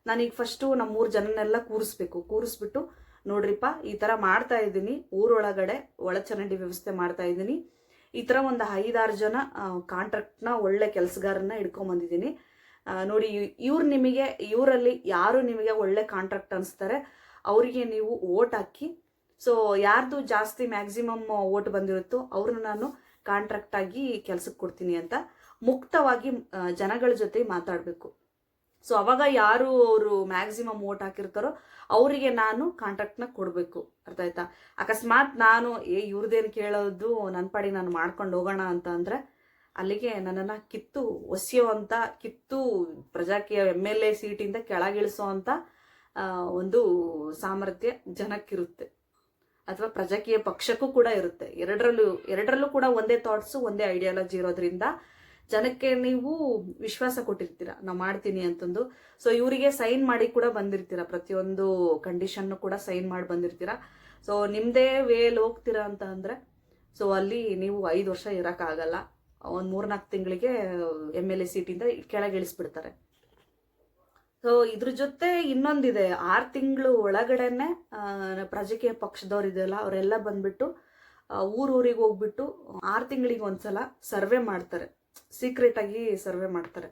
ನಾನೀಗ ಫಸ್ಟು ನಮ್ಮ 3 ಜನನೆಲ್ಲ ಕೂರಿಸ್ಬಿಟ್ಟು ನೋಡ್ರಿಪ್ಪ ಈ ಥರ ಮಾಡ್ತಾ ಇದ್ದೀನಿ, ಊರೊಳಗಡೆ ಒಳಚರಂಡಿ ವ್ಯವಸ್ಥೆ ಮಾಡ್ತಾ ಇದ್ದೀನಿ, ಈ ಥರ ಒಂದು 5-6 ಜನ ಕಾಂಟ್ರಾಕ್ಟ್ನ ಒಳ್ಳೆ ಕೆಲಸಗಾರನ್ನ ಇಟ್ಕೊಂಬಂದಿದ್ದೀನಿ ನೋಡಿ. ಇವರಲ್ಲಿ ಯಾರು ನಿಮಗೆ ಒಳ್ಳೆ ಕಾಂಟ್ರಾಕ್ಟ್ ಅನಿಸ್ತಾರೆ ಅವರಿಗೆ ನೀವು ಓಟ್ ಹಾಕಿ. ಸೊ ಯಾರ್ದು ಜಾಸ್ತಿ ಮ್ಯಾಕ್ಸಿಮಮ್ ಓಟ್ ಬಂದಿರುತ್ತೋ ಅವ್ರನ್ನ ನಾನು ಕಾಂಟ್ರಾಕ್ಟ್ ಆಗಿ ಕೆಲ್ಸಕ್ಕೆ ಕೊಡ್ತೀನಿ ಅಂತ ಮುಕ್ತವಾಗಿ ಜನಗಳ ಜೊತೆ ಮಾತಾಡಬೇಕು. ಸೊ ಅವಾಗ ಯಾರು ಅವರು ಮ್ಯಾಕ್ಸಿಮಮ್ ಓಟ್ ಹಾಕಿರ್ತಾರೋ ಅವರಿಗೆ ನಾನು ಕಾಂಟ್ರಾಕ್ಟ್ನ ಕೊಡಬೇಕು, ಅರ್ಥ ಆಯ್ತಾ. ಅಕಸ್ಮಾತ್ ನಾನು ಇವ್ರದ್ದೇನು ಕೇಳೋದು, ನನ್ನ ಪಾಡಿ ನಾನು ಮಾಡ್ಕೊಂಡು ಹೋಗೋಣ ಅಂತ ಅಂದರೆ ಅಲ್ಲಿಗೆ ನನ್ನನ್ನು ಕಿತ್ತು ಪ್ರಜಾಕೀಯ MLA ಸೀಟಿಂದ ಕೆಳಗಿಳಿಸೋ ಅಂತ ಒಂದು ಸಾಮರ್ಥ್ಯ ಜನಕ್ಕಿರುತ್ತೆ, ಅಥವಾ ಪ್ರಜಾಕೀಯ ಪಕ್ಷಕ್ಕೂ ಕೂಡ ಇರುತ್ತೆ. ಎರಡರಲ್ಲೂ ಕೂಡ ಒಂದೇ ಥಾಟ್ಸು, ಒಂದೇ ಐಡಿಯಾಲಜಿ ಇರೋದ್ರಿಂದ ಜನಕ್ಕೆ ನೀವು ವಿಶ್ವಾಸ ಕೊಟ್ಟಿರ್ತೀರ, ನಾವು ಮಾಡ್ತೀನಿ ಅಂತಂದು. ಸೊ ಇವರಿಗೆ ಸೈನ್ ಮಾಡಿ ಕೂಡ ಬಂದಿರ್ತೀರ, ಪ್ರತಿಯೊಂದು ಕಂಡೀಷನ್ನು ಕೂಡ ಸೈನ್ ಮಾಡಿ ಬಂದಿರ್ತೀರ. ಸೊ ನಿಮ್ಮದೇ ವೇಲ್ ಹೋಗ್ತೀರಾ ಅಂತ ಅಂದರೆ ಸೊ ಅಲ್ಲಿ ನೀವು 5 ವರ್ಷ ಇರೋಕ್ಕಾಗಲ್ಲ, ಒಂದು 3-4 ತಿಂಗಳಿಗೆ MLA ಸೀಟಿಂದ ಕೆಳಗಿಳಿಸ್ಬಿಡ್ತಾರೆ. ಸೊ ಇದ್ರ ಜೊತೆ ಇನ್ನೊಂದಿದೆ, 6 ತಿಂಗಳು ಒಳಗಡೆನೆ ಪ್ರಜಾಕೀಯ ಪಕ್ಷದವ್ರು ಇದೆಯಲ್ಲ ಅವರೆಲ್ಲ ಬಂದ್ಬಿಟ್ಟು ಊರಿಗೆ ಹೋಗ್ಬಿಟ್ಟು 6 ತಿಂಗಳಿಗೆ ಒಂದ್ಸಲ ಸರ್ವೆ ಮಾಡ್ತಾರೆ, ಸೀಕ್ರೆಟಾಗಿ ಸರ್ವೆ ಮಾಡ್ತಾರೆ.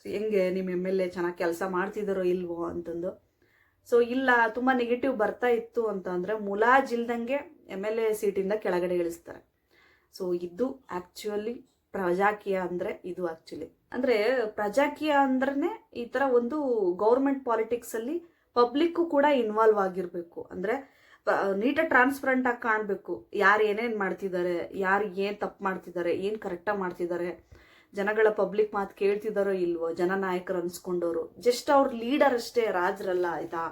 ಸೊ ಹೆಂಗೆ ನಿಮ್ಮ MLA ಚೆನ್ನಾಗಿ ಕೆಲಸ ಮಾಡ್ತಿದ್ದಾರೋ ಇಲ್ವೋ ಅಂತಂದು. ಸೊ ಇಲ್ಲ, ತುಂಬ ನೆಗೆಟಿವ್ ಬರ್ತಾ ಇತ್ತು ಅಂತಂದರೆ ಮುಲಾಜಿಲ್ದಂಗೆ MLA ಸೀಟಿಂದ ಕೆಳಗಡೆ ಇಳಿಸ್ತಾರೆ. ಸೊ ಇದು ಆ್ಯಕ್ಚುಲಿ ಪ್ರಜಾಕೀಯ ಅಂದರೆ ಇದು ಆ್ಯಕ್ಚುಲಿ ಅಂದರೆ ಪ್ರಜಾಕೀಯ ಅಂದ್ರೆ ಈ ಥರ ಒಂದು ಗೌರ್ಮೆಂಟ್ ಪಾಲಿಟಿಕ್ಸಲ್ಲಿ ಪಬ್ಲಿಕ್ಕು ಕೂಡ ಇನ್ವಾಲ್ವ್ ಆಗಿರಬೇಕು. ಅಂದರೆ ನೀಟಾಗಿ ಟ್ರಾನ್ಸ್ಪರೆಂಟ್ ಆಗಿ ಕಾಣಬೇಕು, ಯಾರು ಏನೇನು ಮಾಡ್ತಿದ್ದಾರೆ, ಯಾರು ಏನು ತಪ್ಪು ಮಾಡ್ತಿದ್ದಾರೆ, ಏನು ಕರೆಕ್ಟಾಗಿ ಮಾಡ್ತಿದ್ದಾರೆ, ಜನಗಳ ಪಬ್ಲಿಕ್ ಮಾತು ಕೇಳ್ತಿದ್ದಾರೋ ಇಲ್ವೋ, ಜನನಾಯಕರು ಅನ್ಸ್ಕೊಂಡವರು, ಜಸ್ಟ್ ಅವ್ರ ಲೀಡರ್ ಅಷ್ಟೇ, ರಾಜರಲ್ಲ, ಆಯಿತಾ.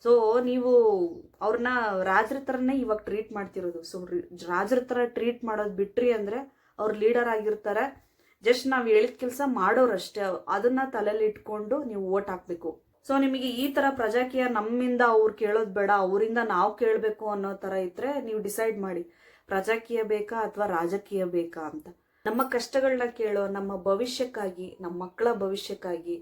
ಸೊ ನೀವು ಅವ್ರನ್ನ ರಾಜರ ಥರನೇ ಇವಾಗ ಟ್ರೀಟ್ ಮಾಡ್ತಿರೋದು. ಸೊ ರಾಜರ ಥರ ಟ್ರೀಟ್ ಮಾಡೋದು ಬಿಟ್ರಿ ಅಂದರೆ ಅವ್ರು ಲೀಡರ್ ಆಗಿರ್ತಾರೆ, ಜಸ್ಟ್ ನಾವು ಹೇಳಿದ ಕೆಲಸ ಮಾಡೋರಷ್ಟೇ. ಅದನ್ನ ತಲೆಯಲ್ಲಿ ಇಟ್ಕೊಂಡು ನೀವು ಓಟ್ ಹಾಕಬೇಕು. ಸೊ ನಿಮಗೆ ಈ ಥರ ಪ್ರಜಾಕೀಯ ನಮ್ಮಿಂದ ಅವ್ರು ಕೇಳೋದು ಬೇಡ, ಅವರಿಂದ ನಾವು ಕೇಳಬೇಕು ಅನ್ನೋ ಥರ ಇದ್ದರೆ ನೀವು ಡಿಸೈಡ್ ಮಾಡಿ, ಪ್ರಜಾಕೀಯ ಬೇಕಾ ಅಥವಾ ರಾಜಕೀಯ ಬೇಕಾ ಅಂತ. ನಮ್ಮ ಕಷ್ಟಗಳನ್ನ ಕೇಳೋ, ನಮ್ಮ ಭವಿಷ್ಯಕ್ಕಾಗಿ, ನಮ್ಮ ಮಕ್ಕಳ ಭವಿಷ್ಯಕ್ಕಾಗಿ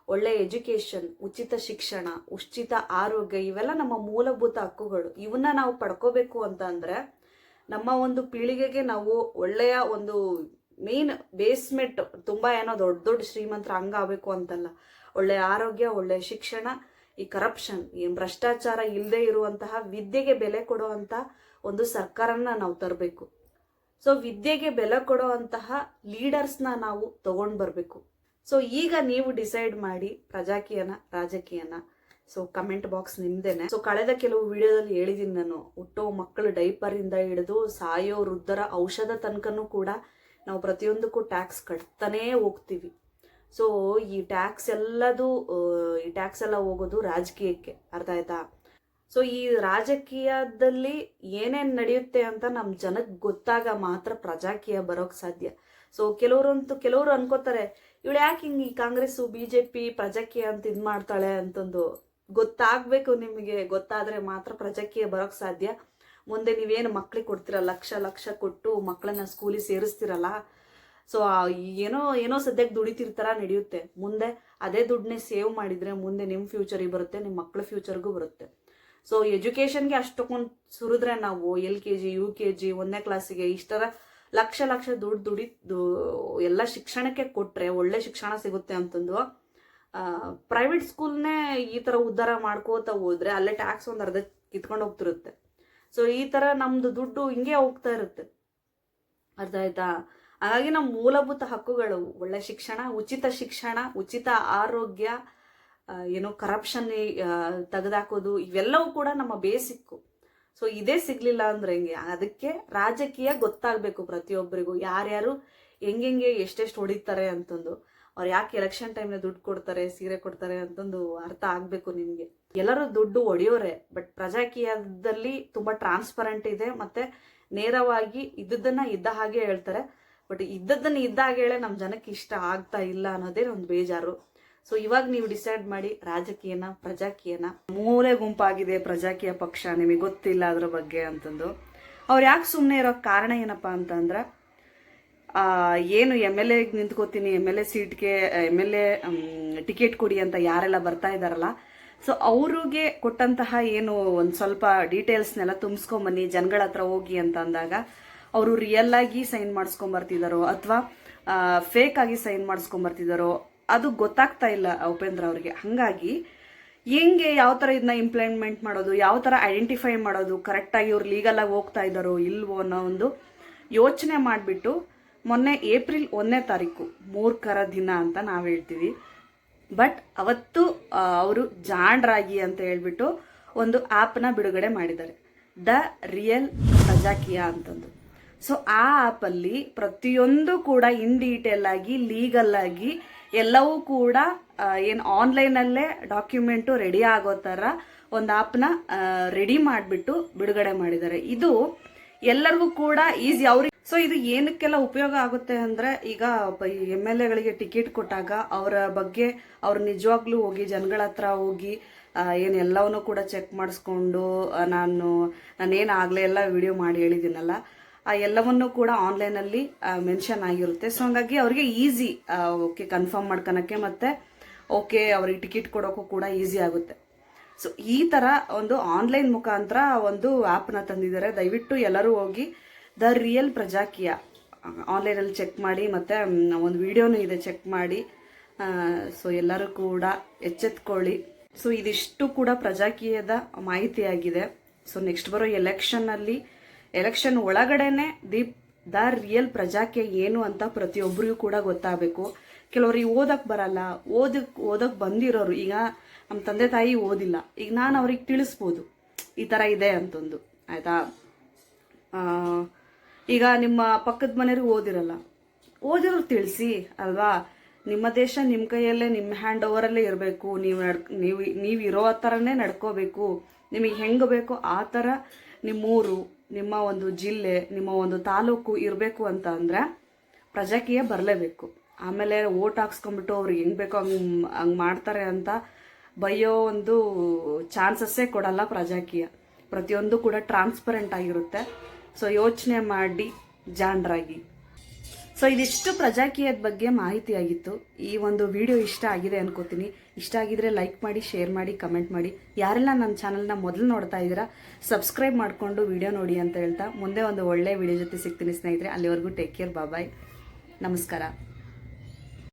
ಒಳ್ಳೆ ಎಜುಕೇಷನ್, ಉಚಿತ ಶಿಕ್ಷಣ, ಉಚಿತ ಆರೋಗ್ಯ, ಇವೆಲ್ಲ ನಮ್ಮ ಮೂಲಭೂತ ಹಕ್ಕುಗಳು. ಇವನ್ನ ನಾವು ಪಡ್ಕೋಬೇಕು ಅಂತ ಅಂದರೆ ನಮ್ಮ ಒಂದು ಪೀಳಿಗೆಗೆ ನಾವು ಒಳ್ಳೆಯ ಒಂದು ಮೇನ್ ಬೇಸ್ಮೆಂಟ್, ತುಂಬ ಏನೋ ದೊಡ್ಡ ಶ್ರೀಮಂತರ ಹಂಗಾಗಬೇಕು ಅಂತಲ್ಲ, ಒಳ್ಳೆಯ ಆರೋಗ್ಯ, ಒಳ್ಳೆಯ ಶಿಕ್ಷಣ, ಈ ಕರಪ್ಷನ್, ಈ ಭ್ರಷ್ಟಾಚಾರ ಇಲ್ಲದೆ ಇರುವಂತಹ ವಿದ್ಯೆಗೆ ಬೆಲೆ ಕೊಡುವಂಥ ಒಂದು ಸರ್ಕಾರನ ನಾವು ತರಬೇಕು. ಸೊ ವಿದ್ಯೆಗೆ ಬೆಲೆ ಕೊಡುವಂತಹ ಲೀಡರ್ಸ್ನ ನಾವು ತಗೊಂಡು ಬರಬೇಕು. ಸೊ ಈಗ ನೀವು ಡಿಸೈಡ್ ಮಾಡಿ, ಪ್ರಜಾಕೀಯನ ರಾಜಕೀಯನ. ಸೊ ಕಮೆಂಟ್ ಬಾಕ್ಸ್ ನಿಮ್ದೇನೆ. ಸೊ ಕಳೆದ ಕೆಲವು ವಿಡಿಯೋದಲ್ಲಿ ಹೇಳಿದ್ದೀನಿ ನಾನು, ಹುಟ್ಟೋ ಮಕ್ಕಳು ಡೈಪರಿಂದ ಹಿಡಿದು ಸಾಯೋ ವೃದ್ಧರ ಔಷಧ ತನಕನೂ ಕೂಡ ನಾವು ಪ್ರತಿಯೊಂದಕ್ಕೂ ಟ್ಯಾಕ್ಸ್ ಕಟ್ತಾನೇ ಹೋಗ್ತೀವಿ. ಸೊ ಈ ಟ್ಯಾಕ್ಸ್ ಎಲ್ಲ ಹೋಗೋದು ರಾಜಕೀಯಕ್ಕೆ, ಅರ್ಥ ಆಯ್ತಾ. ಸೊ ಈ ರಾಜಕೀಯದಲ್ಲಿ ಏನೇನು ನಡೆಯುತ್ತೆ ಅಂತ ನಮ್ಮ ಜನಕ್ಕೆ ಗೊತ್ತಾಗ ಮಾತ್ರ ಪ್ರಜಾಕೀಯ ಬರೋಕ್ಕೆ ಸಾಧ್ಯ. ಸೊ ಕೆಲವರು ಅನ್ಕೋತಾರೆ, ಇವಳು ಯಾಕೆ ಹಿಂಗೆ ಈ ಕಾಂಗ್ರೆಸ್ಸು BJP ಪ್ರಜಾಕೀಯ ಅಂತ ಇದು ಮಾಡ್ತಾಳೆ ಅಂತಂದು ಗೊತ್ತಾಗಬೇಕು. ನಿಮಗೆ ಗೊತ್ತಾದರೆ ಮಾತ್ರ ಪ್ರಜಾಕೀಯ ಬರೋಕ್ಕೆ ಸಾಧ್ಯ. ಮುಂದೆ ನೀವೇನು ಮಕ್ಳಿಗೆ ಕೊಡ್ತೀರ, ಲಕ್ಷ ಲಕ್ಷ ಕೊಟ್ಟು ಮಕ್ಕಳನ್ನ ಸ್ಕೂಲಿಗೆ ಸೇರಿಸ್ತಿರಲ್ಲ, ಸೊ ಏನೋ ಏನೋ ಸದ್ಯಕ್ಕೆ ದುಡಿತಿರ್ತಾರ ನಡೆಯುತ್ತೆ. ಮುಂದೆ ಅದೇ ದುಡ್ಡನ್ನೇ ಸೇವ್ ಮಾಡಿದರೆ ಮುಂದೆ ನಿಮ್ಮ ಫ್ಯೂಚರಿಗೆ ಬರುತ್ತೆ, ನಿಮ್ಮ ಮಕ್ಕಳ ಫ್ಯೂಚರ್ಗೂ ಬರುತ್ತೆ. ಸೊ ಎಜುಕೇಷನ್ಗೆ ಅಷ್ಟೊಂದು ಸುರಿದ್ರೆ ನಾವು LKG UKG 1ನೇ ಕ್ಲಾಸಿಗೆ ಇಷ್ಟರ ಲಕ್ಷ ಲಕ್ಷ ದುಡ್ಡು ಎಲ್ಲ ಶಿಕ್ಷಣಕ್ಕೆ ಕೊಟ್ಟರೆ ಒಳ್ಳೆ ಶಿಕ್ಷಣ ಸಿಗುತ್ತೆ ಅಂತಂದು ಪ್ರೈವೇಟ್ ಸ್ಕೂಲ್ನೇ ಈ ಥರ ಉದ್ಧಾರ ಮಾಡ್ಕೋತಾ ಹೋದ್ರೆ ಅಲ್ಲೇ ಟ್ಯಾಕ್ಸ್ ಒಂದು ಅರ್ಧ ಕಿತ್ಕೊಂಡು ಹೋಗ್ತಿರುತ್ತೆ. ಸೊ ಈ ಥರ ನಮ್ಮದು ದುಡ್ಡು ಹಿಂಗೆ ಹೋಗ್ತಾ ಇರುತ್ತೆ. ಅರ್ಥ ಆಯ್ತಾ? ಹಾಗಾಗಿ ನಮ್ಮ ಮೂಲಭೂತ ಹಕ್ಕುಗಳು ಒಳ್ಳೆ ಶಿಕ್ಷಣ, ಉಚಿತ ಆರೋಗ್ಯ, ಏನೋ ಕರಪ್ಷನ್ ತೆಗೆದಾಕೋದು, ಇವೆಲ್ಲವೂ ಕೂಡ ನಮ್ಮ ಬೇಸಿಕ್ಕು. ಸೊ ಇದೇ ಸಿಗ್ಲಿಲ್ಲ ಅಂದ್ರೆ ಹೆಂಗೆ? ಅದಕ್ಕೆ ರಾಜಕೀಯ ಗೊತ್ತಾಗಬೇಕು ಪ್ರತಿಯೊಬ್ಬರಿಗೂ, ಯಾರ್ಯಾರು ಹೆಂಗೆ ಎಷ್ಟೆಷ್ಟು ಹೊಡಿತಾರೆ ಅಂತಂದು, ಅವ್ರು ಯಾಕೆ ಎಲೆಕ್ಷನ್ ಟೈಮ್ನ ದುಡ್ಡು ಕೊಡ್ತಾರೆ, ಸೀರೆ ಕೊಡ್ತಾರೆ ಅಂತಂದು ಅರ್ಥ ಆಗಬೇಕು ನಿಮಗೆ. ಎಲ್ಲರೂ ದುಡ್ಡು ಹೊಡೆಯೋರೆ, ಬಟ್ ಪ್ರಜಾಕೀಯದಲ್ಲಿ ತುಂಬ ಟ್ರಾನ್ಸ್ಪರೆಂಟ್ ಇದೆ, ಮತ್ತೆ ನೇರವಾಗಿ ಇದ್ದದನ್ನ ಇದ್ದ ಹಾಗೆ ಹೇಳ್ತಾರೆ. ಬಟ್ ಇದ್ದದನ್ನ ಇದ್ದ ಹಾಗೆ ಹೇಳೇ ನಮ್ಮ ಜನಕ್ಕೆ ಇಷ್ಟ ಆಗ್ತಾ ಇಲ್ಲ ಅನ್ನೋದೇ ಒಂದು ಬೇಜಾರು. ಸೊ ಇವಾಗ ನೀವು ಡಿಸೈಡ್ ಮಾಡಿ, ರಾಜಕೀಯನ ಪ್ರಜಾಕೀಯನ. ಮೂಲೆ ಗುಂಪಾಗಿದೆ ಪ್ರಜಾಕೀಯ ಪಕ್ಷ, ನಿಮಗೆ ಗೊತ್ತಿಲ್ಲ ಅದ್ರ ಬಗ್ಗೆ ಅಂತಂದು. ಅವ್ರು ಯಾಕೆ ಸುಮ್ಮನೆ ಇರೋ ಕಾರಣ ಏನಪ್ಪ ಅಂತಂದ್ರೆ, ಏನು MLA ನಿಂತ್ಕೋತೀನಿ, MLA ಸೀಟ್ಗೆ MLA ಟಿಕೆಟ್ ಕೊಡಿ ಅಂತ ಯಾರೆಲ್ಲ ಬರ್ತಾ ಇದ್ದಾರಲ್ಲ, ಸೊ ಅವ್ರಿಗೆ ಕೊಟ್ಟಂತಹ ಏನು ಒಂದು ಸ್ವಲ್ಪ ಡೀಟೇಲ್ಸ್ನೆಲ್ಲ ತುಂಬಿಸ್ಕೊಂಬನ್ನಿ ಜನಗಳ ಹತ್ರ ಹೋಗಿ ಅಂತ ಅಂದಾಗ, ಅವರು ರಿಯಲ್ ಆಗಿ ಸೈನ್ ಮಾಡಿಸ್ಕೊಂಬರ್ತಿದಾರೋ ಅಥವಾ ಫೇಕ್ ಆಗಿ ಸೈನ್ ಮಾಡಿಸ್ಕೊಂಬರ್ತಿದಾರೋ ಅದು ಗೊತ್ತಾಗ್ತಾ ಇಲ್ಲ ಉಪೇಂದ್ರ ಅವ್ರಿಗೆ. ಹಾಗಾಗಿ ಹೆಂಗೆ ಯಾವ ಥರ ಇದನ್ನ ಇಂಪ್ಲಿಮೆಂಟ್ ಮಾಡೋದು, ಯಾವ ಥರ ಐಡೆಂಟಿಫೈ ಮಾಡೋದು, ಕರೆಕ್ಟಾಗಿ ಇವ್ರು ಲೀಗಲಾಗಿ ಹೋಗ್ತಾ ಇದ್ದಾರೋ ಇಲ್ವೋ ಅನ್ನೋ ಒಂದು ಯೋಚನೆ ಮಾಡಿಬಿಟ್ಟು, ಮೊನ್ನೆ ಏಪ್ರಿಲ್ 1ನೇ ತಾರೀಕು ಮೂರ್ಖರ ದಿನ ಅಂತ ನಾವು ಹೇಳ್ತೀವಿ, ಬಟ್ ಅವತ್ತು ಅವರು ಜಾಣ್ರಾಗಿ ಅಂತ ಹೇಳ್ಬಿಟ್ಟು ಒಂದು ಆ್ಯಪ್ನ ಬಿಡುಗಡೆ ಮಾಡಿದ್ದಾರೆ, ದ ರಿಯಲ್ ಪ್ರಜಾಕೀಯ ಅಂತಂದು. ಸೊ ಆ ಆ್ಯಪಲ್ಲಿ ಪ್ರತಿಯೊಂದು ಕೂಡ ಇನ್ ಡೀಟೇಲ್ ಆಗಿ ಲೀಗಲ್ ಆಗಿ ಎಲ್ಲವೂ ಕೂಡ ಏನು ಆನ್ಲೈನಲ್ಲೇ ಡಾಕ್ಯುಮೆಂಟು ರೆಡಿ ಆಗೋ ಥರ ಒಂದು ಆ್ಯಪ್ನ ರೆಡಿ ಮಾಡಿಬಿಟ್ಟು ಬಿಡುಗಡೆ ಮಾಡಿದ್ದಾರೆ. ಇದು ಎಲ್ಲರಿಗೂ ಕೂಡ ಈಸಿ. ಅವ್ರಿಗೆ ಸೊ ಇದು ಏನಕ್ಕೆಲ್ಲ ಉಪಯೋಗ ಆಗುತ್ತೆ ಅಂದರೆ, ಈಗ MLAಗಳಿಗೆ ಟಿಕೆಟ್ ಕೊಟ್ಟಾಗ ಅವರ ಬಗ್ಗೆ ಅವ್ರು ನಿಜವಾಗ್ಲೂ ಹೋಗಿ ಜನಗಳ ಹತ್ರ ಹೋಗಿ ಏನೆಲ್ಲವನ್ನೂ ಕೂಡ ಚೆಕ್ ಮಾಡಿಸ್ಕೊಂಡು, ನಾನೇನು ಆಗಲೇ ಎಲ್ಲ ವಿಡಿಯೋ ಮಾಡಿ ಹೇಳಿದ್ದೀನಲ್ಲ, ಆ ಎಲ್ಲವನ್ನೂ ಕೂಡ ಆನ್ಲೈನಲ್ಲಿ ಮೆನ್ಷನ್ ಆಗಿರುತ್ತೆ. ಸೊ ಹಂಗಾಗಿ ಅವ್ರಿಗೆ ಈಸಿ ಓಕೆ ಕನ್ಫರ್ಮ್ ಮಾಡ್ಕೊಳಕ್ಕೆ, ಮತ್ತು ಓಕೆ ಅವ್ರಿಗೆ ಟಿಕೆಟ್ ಕೊಡೋಕ್ಕೂ ಕೂಡ ಈಸಿ ಆಗುತ್ತೆ. ಸೊ ಈ ಥರ ಒಂದು ಆನ್ಲೈನ್ ಮುಖಾಂತರ ಒಂದು ಆ್ಯಪ್ನ ತಂದಿದ್ದಾರೆ. ದಯವಿಟ್ಟು ಎಲ್ಲರೂ ಹೋಗಿ ದ ರಿಯಲ್ ಪ್ರಜಾಕೀಯ ಆನ್ಲೈನಲ್ಲಿ ಚೆಕ್ ಮಾಡಿ, ಮತ್ತು ಒಂದು ವಿಡಿಯೋನೂ ಇದೆ ಚೆಕ್ ಮಾಡಿ. ಸೊ ಎಲ್ಲರೂ ಕೂಡ ಎಚ್ಚೆತ್ಕೊಳ್ಳಿ. ಸೊ ಇದಿಷ್ಟು ಕೂಡ ಪ್ರಜಾಕೀಯದ ಮಾಹಿತಿಯಾಗಿದೆ. ಸೊ ನೆಕ್ಸ್ಟ್ ಬರೋ ಎಲೆಕ್ಷನ್ ಒಳಗಡೆನೆ ದ ರಿಯಲ್ ಪ್ರಜಾಕೀಯ ಏನು ಅಂತ ಪ್ರತಿಯೊಬ್ಬರಿಗೂ ಕೂಡ ಗೊತ್ತಾಗಬೇಕು. ಕೆಲವ್ರಿಗೆ ಓದಕ್ಕೆ ಬರಲ್ಲ, ಓದಕ್ಕೆ ಬಂದಿರೋರು, ಈಗ ನಮ್ಮ ತಂದೆ ತಾಯಿ ಓದಿಲ್ಲ, ಈಗ ನಾನು ಅವ್ರಿಗೆ ತಿಳಿಸ್ಬೋದು ಈ ಥರ ಇದೆ ಅಂತಂದು, ಆಯಿತಾ? ಈಗ ನಿಮ್ಮ ಪಕ್ಕದ ಮನೆಯವ್ರಿಗೆ ಓದಿರೋರು ತಿಳಿಸಿ ಅಲ್ವಾ? ನಿಮ್ಮ ದೇಶ ನಿಮ್ಮ ಕೈಯಲ್ಲೇ, ನಿಮ್ಮ ಹ್ಯಾಂಡ್ ಓವರಲ್ಲೇ ಇರಬೇಕು. ನೀವು ಇರೋ ಥರನೇ ನಡ್ಕೋಬೇಕು. ನಿಮಗೆ ಹೆಂಗೆ ಬೇಕೋ ಆ ಥರ ನಿಮ್ಮೂರು, ನಿಮ್ಮ ಒಂದು ಜಿಲ್ಲೆ, ನಿಮ್ಮ ಒಂದು ತಾಲೂಕು ಇರಬೇಕು ಅಂತ ಅಂದರೆ ಪ್ರಜಾಕೀಯ ಬರಲೇಬೇಕು. ಆಮೇಲೆ ಓಟ್ ಹಾಕ್ಸ್ಕೊಂಡ್ಬಿಟ್ಟು ಅವ್ರಿಗೆ ಹೆಂಗೆ ಬೇಕೋ ಹಂಗೆ ಮಾಡ್ತಾರೆ ಅಂತ ಬೈಯೋ ಒಂದು ಚಾನ್ಸಸ್ಸೇ ಕೊಡಲ್ಲ ಪ್ರಜಾಕೀಯ. ಪ್ರತಿಯೊಂದು ಕೂಡ ಟ್ರಾನ್ಸ್ಪರೆಂಟ್ ಆಗಿರುತ್ತೆ. ಸೊ ಯೋಚನೆ ಮಾಡಿ ಜಾಣ್ರಾಗಿ. ಸೊ ಇದಿಷ್ಟು ಪ್ರಜಾಕೀಯದ ಬಗ್ಗೆ ಮಾಹಿತಿಯಾಗಿತ್ತು. ಈ ಒಂದು ವಿಡಿಯೋ ಇಷ್ಟ ಆಗಿದೆ ಅನ್ಕೋತೀನಿ. ಇಷ್ಟ ಆಗಿದ್ರೆ ಲೈಕ್ ಮಾಡಿ, ಶೇರ್ ಮಾಡಿ, ಕಮೆಂಟ್ ಮಾಡಿ. ಯಾರೆಲ್ಲ ನನ್ನ ಚಾನಲ್ನ ಮೊದಲು ನೋಡ್ತಾ ಇದ್ದೀರಾ ಸಬ್ಸ್ಕ್ರೈಬ್ ಮಾಡಿಕೊಂಡು ವಿಡಿಯೋ ನೋಡಿ ಅಂತ ಹೇಳ್ತಾ ಮುಂದೆ ಒಂದು ಒಳ್ಳೆ ವಿಡಿಯೋ ಜೊತೆ ಸಿಗ್ತೀನಿ ಸ್ನೇಹಿತರೆ. ಅಲ್ಲಿವರೆಗೂ ಟೇಕ್ ಕೇರ್, ಬಾಯ್, ನಮಸ್ಕಾರ.